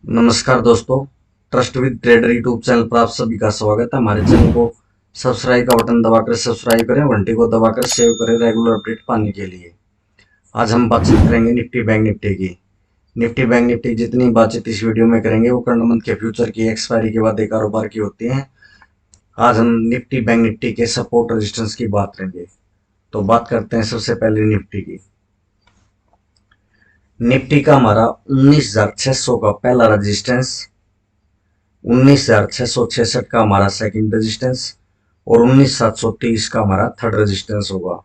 नमस्कार दोस्तों। Trust with trader YouTube channel पर आप सभी का स्वागत है। हमारे चैनल को सब्सक्राइब का बटन दबाकर सब्सक्राइब करें, घंटी को दबाकर सेव करें रेगुलर अपडेट पाने के लिए। आज हम बातचीत करेंगे निफ्टी बैंक निफ्टी की। निफ्टी बैंक निफ्टी जितनी बातचीत इस वीडियो में करेंगे वो करंट मंथ के फ्यूचर की एक्सपायरी के बाद एक कारोबार की होती है। आज हम निफ्टी बैंक निफ्टी के सपोर्ट रेजिस्टेंस की बात करेंगे। तो बात करते हैं सबसे पहले निफ्टी की। निफ्टी का हमारा 19,600 का पहला रेजिस्टेंस, 19,666 का हमारा सेकंड रेजिस्टेंस और 19,730 का हमारा थर्ड रेजिस्टेंस होगा।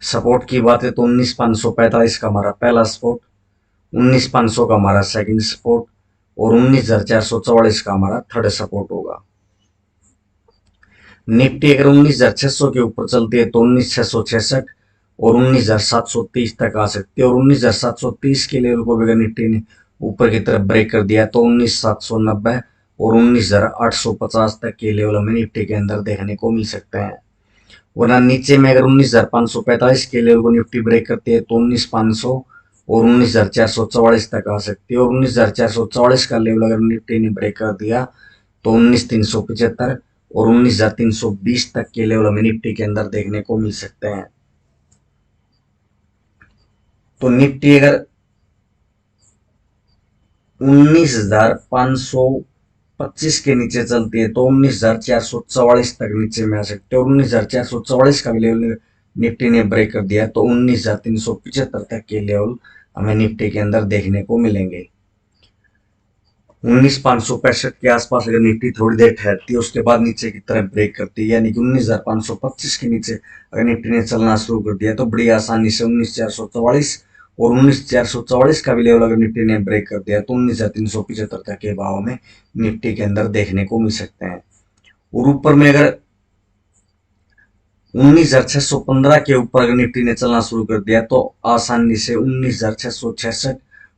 सपोर्ट की बात है तो 19,545 का हमारा पहला सपोर्ट, 19,500 का हमारा सेकंड सपोर्ट और 19,444 का हमारा थर्ड सपोर्ट होगा। निफ्टी अगर 19,600 के ऊपर चलती है तो 19,666 और 19,730 तक आ सकती है, और 19,730 के लेवल को भी अगर निफ्टी ने ऊपर की तरफ ब्रेक कर दिया तो 19,790 और 19,850 तक के लेवल हमें निफ्टी के अंदर देखने को मिल सकते हैं। वरना नीचे में अगर 19,545 के लेवल को निफ्टी ब्रेक करती है तो 19,500 और 19,444 तक आ सकती है, और 19,444 का लेवल अगर निफ्टी ने ब्रेक कर दिया तो 19,375 और 19,320 तक के लेवल हमें निफ्टी के अंदर देखने को मिल सकते हैं। तो निफ्टी अगर 19,525 के नीचे चलती है तो 19,444 तक नीचे में आ सकते हैं, और 19,444 का भी लेवल निफ्टी ने ब्रेक कर दिया तो 19,375 तक के लेवल हमें निफ्टी के अंदर देखने को मिलेंगे। 19,565 के आसपास अगर निफ्टी थोड़ी देर ठहरती है उसके बाद नीचे की तरफ ब्रेक करती है, यानी कि 19,525 के नीचे अगर निफ्टी ने चलना शुरू कर दिया तो बड़ी आसानी से 19,444 और 19,444 का भी लेवल अगर निफ्टी ने ब्रेक कर दिया तो 19,375 तक के भाव में निफ्टी के अंदर देखने को मिल सकते हैं। और ऊपर में अगर 19,615 के ऊपर अगर निफ्टी ने चलना शुरू कर दिया तो आसानी से 19,666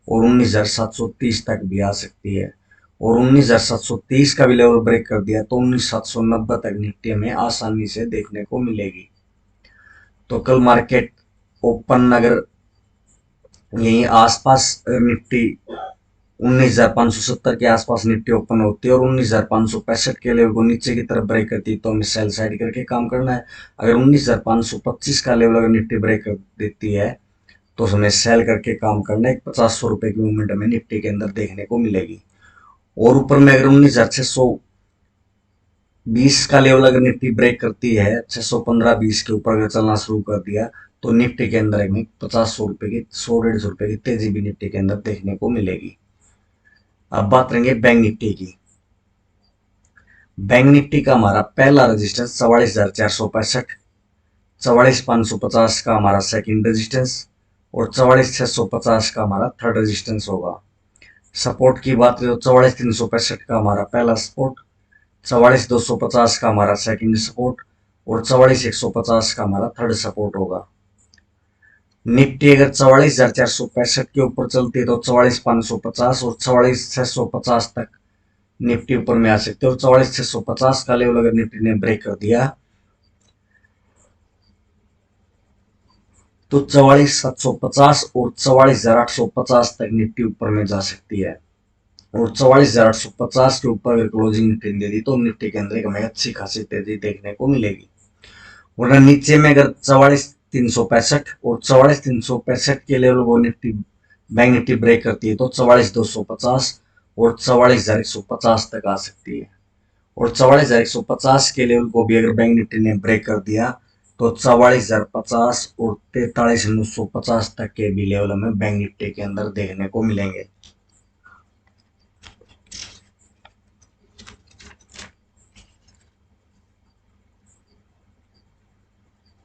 और 19,730 तक भी आ सकती है, और 19,730 का भी लेवल ब्रेक कर दिया तो 19,790 तक निफ्टी में आसानी से देखने को मिलेगी। तो कल मार्केट ओपन अगर यहीं आसपास निफ्टी 19,570 के आसपास निफ्टी ओपन होती है और 19,565 के लेवल को नीचे की तरफ ब्रेक करती है तो हमें सेल साइड करके काम करना है। अगर 19,525 का लेवल अगर निफ्टी ब्रेक कर देती है तो हमें सेल करके काम करना है। 500 रुपए की मूवमेंट हमें निफ्टी के अंदर देखने को मिलेगी। और ऊपर में अगर 19,620 का लेवल अगर निफ्टी ब्रेक करती है, 615-20 के ऊपर अगर चलना शुरू कर दिया तो निफ्टी के अंदर हमें 50-100 रुपए की 100-150 रुपए की तेजी भी निफ्टी के अंदर देखने को मिलेगी। अब बात करेंगे बैंक निफ्टी की। बैंक निफ्टी का हमारा पहला रजिस्टेंस 44,465, 44,550 का हमारा सेकंड रेजिस्टेंस और 44,650 का हमारा थर्ड रेजिस्टेंस होगा। सपोर्ट की बात करें तो 44,365 का हमारा पहला सपोर्ट, 44,250 का हमारा सेकंड सपोर्ट और 44,150 का हमारा थर्ड सपोर्ट होगा। निफ्टी अगर 44,465 के ऊपर चलती है तो 44,550 और 44,650 तक निफ्टी ऊपर में आ सकते हैं, और 44,650 का लेवल अगर निफ्टी ने ब्रेक कर दिया तो 44,750 और 44,850 तक निफ्टी ऊपर में जा सकती है, और 44,850 के ऊपर अगर क्लोजिंग निफ्टी दे दी तो निफ्टी के अंदर एक हमें अच्छी खासी तेजी देखने को मिलेगी। वरना नीचे में अगर 44,365 और 44,365 के लेवल वो निफ्टी बैंक निफ्टी ब्रेक करती है तो 44,250 और 44,150 तक आ सकती है, और 44,150 के लेवल को भी अगर बैंक निफ्टी ने ब्रेक कर दिया तो 44,050 और 43,950 तक के भी लेवल हमें बैंक निफ्टी के अंदर देखने को मिलेंगे।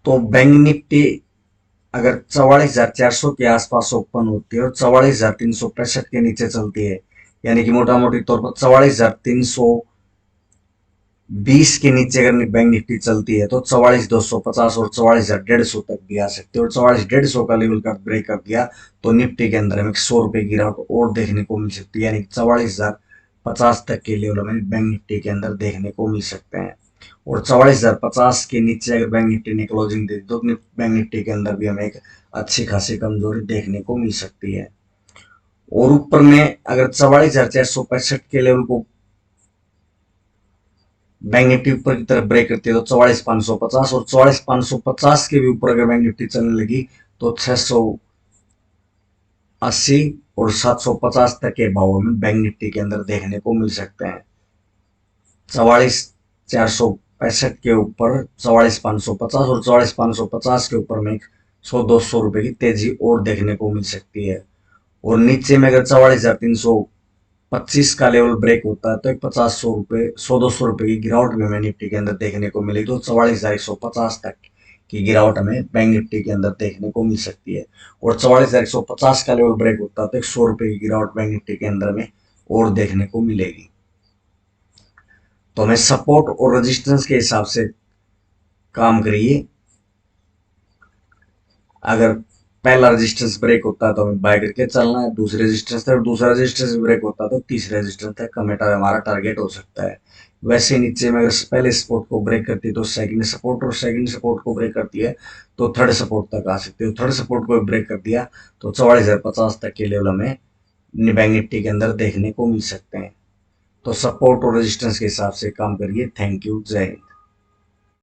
तो बैंक निफ्टी अगर 44,400 के आसपास ओपन होती है और 44,365 के नीचे चलती है, यानी कि मोटा मोटी तौर पर 44,320 के नीचे अगर बैंक निफ्टी चलती है तो 44,250 और 44,150 तक भी आ सकती है, और 44,150 का लेवल का ब्रेक कर दिया तो निफ्टी के अंदर हमें 100 रुपए की गिरावट और देखने को मिल सकती है, यानी 44,050 तक के लेवल हमें बैंक निफ्टी के अंदर देखने को मिल सकते हैं। और 44,050 के नीचे अगर बैंक निफ्टी ने क्लोजिंग दे दी तो बैंक निफ्टी के अंदर भी हमें एक अच्छी खासी कमजोरी देखने को मिल सकती है। और ऊपर में अगर 44,465 के लेवल को बैंक निफ्टी ऊपर की तरफ ब्रेक करती है तो 44,550, और 44,550 के भी ऊपर अगर बैंक निफ्टी चलने लगी तो 680 और 750 तक के भाव में बैंक निफ्टी के अंदर देखने को मिल सकते हैं। 44,465 के ऊपर 44,550 और 44,550 के ऊपर में 100-200 रुपए की तेजी और देखने को मिल सकती है। और नीचे में अगर 44,325 का लेवल ब्रेक होता है तो एक 100-200 रुपए की गिरावट में निफ्टी के अंदर देखने को मिलेगी। तो 44,150 तक की गिरावट हमें बैंक निफ्टी के अंदर देखने को मिल सकती है। और 44,150 का लेवल ब्रेक होता है तो 100 रुपए की गिरावट बैंक निफ्टी के अंदर में और देखने को मिलेगी। तो हमें सपोर्ट और रेजिस्टेंस के हिसाब से काम करिए। अगर पहला रेजिस्टेंस ब्रेक होता है तो हमें बाय करके चलना है, दूसरे रेजिस्टेंस तक, दूसरा रेजिस्टेंस ब्रेक होता है तो तीसरे रेजिस्टेंस तक हमारा टारगेट हो सकता है। वैसे नीचे में अगर पहले सपोर्ट को ब्रेक करती है तो सेकंड सपोर्ट, और सेकंड सपोर्ट को ब्रेक करती है तो थर्ड सपोर्ट तक आ सकती है। थर्ड सपोर्ट को ब्रेक कर दिया तो 44,050 तक के लेवल हमें बैंक निफ्टी के अंदर देखने को मिल सकते हैं। तो सपोर्ट और रेजिस्टेंस के हिसाब से काम करिए। थैंक यू, जय हिंद।